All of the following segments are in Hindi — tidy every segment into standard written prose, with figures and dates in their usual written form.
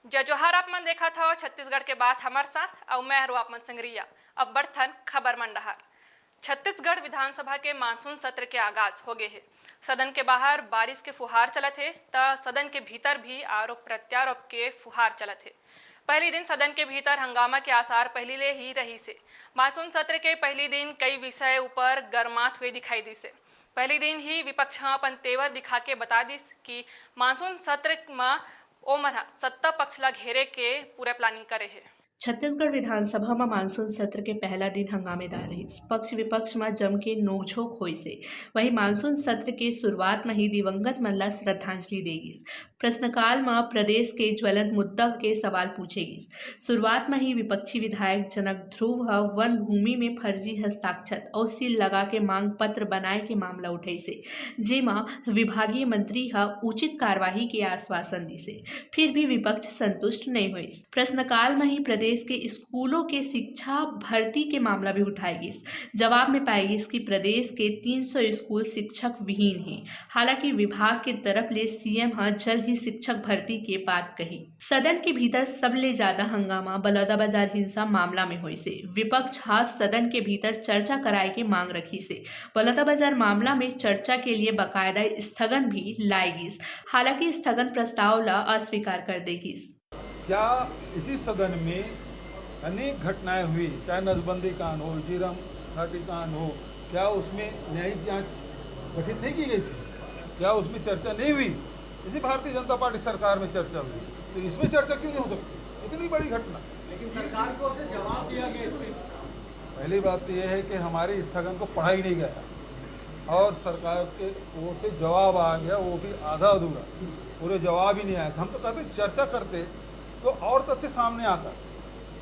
जोहार आप मन देखा था छत्तीसगढ़ के बात हमारे साथ और मैं हरू आप मन संगरिया। अब बर्थन खबर मंडहार। छत्तीसगढ़ विधानसभा के मानसून सत्र के आगाज हो गए हैं। सदन के बाहर बारिश के फुहार चलत है तो सदन के भीतर भी आरोप प्रत्यारोप के फुहार चलत है। पहली दिन सदन के भीतर हंगामा के आसार पहले ले ही रही से। मानसून सत्र के पहली दिन कई विषय ऊपर गरमात हुए दिखाई दी से। पहली दिन ही विपक्ष अपन तेवर दिखा के बता दिस कि मानसून सत्र में ओमन सत्ता पक्ष ला घेरे के पूरे प्लानिंग करे है। छत्तीसगढ़ विधानसभा में मानसून सत्र के पहला दिन हंगामेदार रही। पक्ष विपक्ष में जम के नोकझोंक हुई से। वहीं मानसून सत्र के शुरुआत में ही दिवंगत मन ला श्रद्धांजलि देगी। प्रश्नकाल में प्रदेश के ज्वलंत मुद्दा के सवाल पूछेगी। शुरुआत में ही विपक्षी विधायक जनक ध्रुव वन भूमि में फर्जी हस्ताक्षर और सील लगा के मांग पत्र बनाए के मामला उठे से, जेमा विभागीय मंत्री उचित कार्यवाही के आश्वासन दी से। फिर भी विपक्ष संतुष्ट नहीं हुई। प्रश्नकाल में ही प्रदेश के स्कूलों के शिक्षा भर्ती के मामला भी उठाएगी। जवाब में पाएगी कि प्रदेश के 300 स्कूल शिक्षक विहीन हैं। हालांकि विभाग के तरफ ले सीएम जल्द ही शिक्षक भर्ती के बात कही। सदन के भीतर सबले ज्यादा हंगामा बलौदाबाजार हिंसा मामला में हुई से। विपक्ष सदन के भीतर चर्चा कराए के मांग रखी से। बलौदाबाजार मामला में चर्चा के लिए बकायदा स्थगन भी लाएगी। हालांकि स्थगन प्रस्ताव ला अस्वीकार कर देगी। क्या इसी सदन में अनेक घटनाएं हुई, चाहे नसबंदी कांड हो, जीरम घाटी कांड हो, क्या उसमें न्यायिक जांच गठित नहीं की गई थी? क्या उसमें चर्चा नहीं हुई? इसी भारतीय जनता पार्टी सरकार में चर्चा हुई, तो इसमें चर्चा क्यों नहीं हो सकती? इतनी बड़ी घटना, लेकिन सरकार को उसे जवाब दिया गया। इसमें पहली बात तो यह है कि हमारे स्थगन को पढ़ा ही नहीं गया और सरकार के ओर से जवाब आ गया, वो भी आधा अधूरा, पूरे जवाब ही नहीं आया। हम तो कहते चर्चा करते तो और तथ्य सामने आता।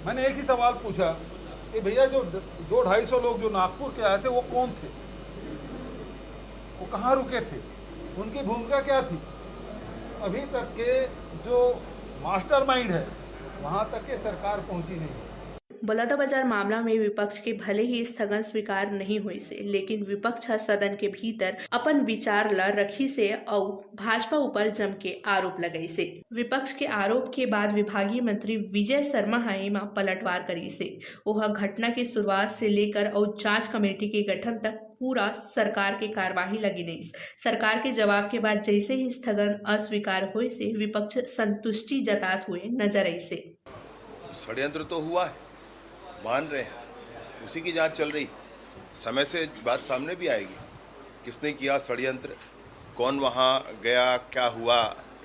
मैंने एक ही सवाल पूछा कि भैया जो 200-250 लोग जो नागपुर के आए थे वो कौन थे, वो कहाँ रुके थे, उनकी भूमिका क्या थी? अभी तक के जो मास्टरमाइंड है वहाँ तक के सरकार पहुँची नहीं। बलौदाबाजार मामला में विपक्ष के भले ही स्थगन स्वीकार नहीं हुई से, लेकिन विपक्ष सदन के भीतर अपन विचार ला रखी से और भाजपा ऊपर जम के आरोप लगाई से। विपक्ष के आरोप के बाद विभागीय मंत्री विजय शर्मा में पलटवार करी से। वह घटना की शुरुआत से लेकर और जांच कमेटी के गठन तक पूरा सरकार के कार्यवाही लगी नहीं। सरकार के जवाब के बाद जैसे ही स्थगन अस्वीकार हुए से विपक्ष संतुष्टि जताते हुए नजर आई से। षड्यंत्र तो हुआ है, मान रहे हैं, उसी की जांच चल रही। समय से बात सामने भी आएगी, किसने किया षड्यंत्र, कौन वहां गया, क्या हुआ,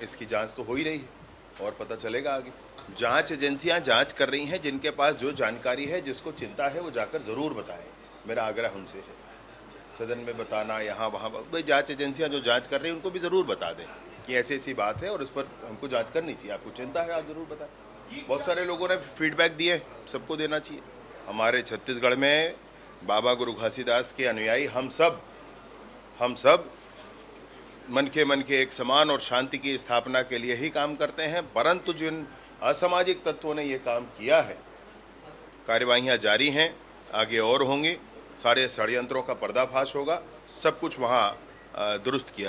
इसकी जांच तो हो ही रही है और पता चलेगा आगे। जांच एजेंसियां जांच कर रही हैं, जिनके पास जो जानकारी है, जिसको चिंता है, वो जाकर ज़रूर बताएं। मेरा आग्रह उनसे है, सदन में बताना, यहाँ वहाँ, भाई जाँच एजेंसियाँ जो जाँच कर रही हैं उनको भी ज़रूर बता दें कि ऐसी ऐसी बात है और इस पर हमको जाँच करनी चाहिए। आपको चिंता है, आप ज़रूर बताएं। बहुत सारे लोगों ने फीडबैक दिए, सबको देना चाहिए। हमारे छत्तीसगढ़ में बाबा गुरु घासीदास के अनुयायी हम सब मन के एक समान और शांति की स्थापना के लिए ही काम करते हैं। परंतु जिन असामाजिक तत्वों ने ये काम किया है, कार्यवाहियाँ जारी हैं, आगे और होंगी। सारे षड्यंत्रों का पर्दाफाश होगा, सब कुछ वहाँ दुरुस्त किया।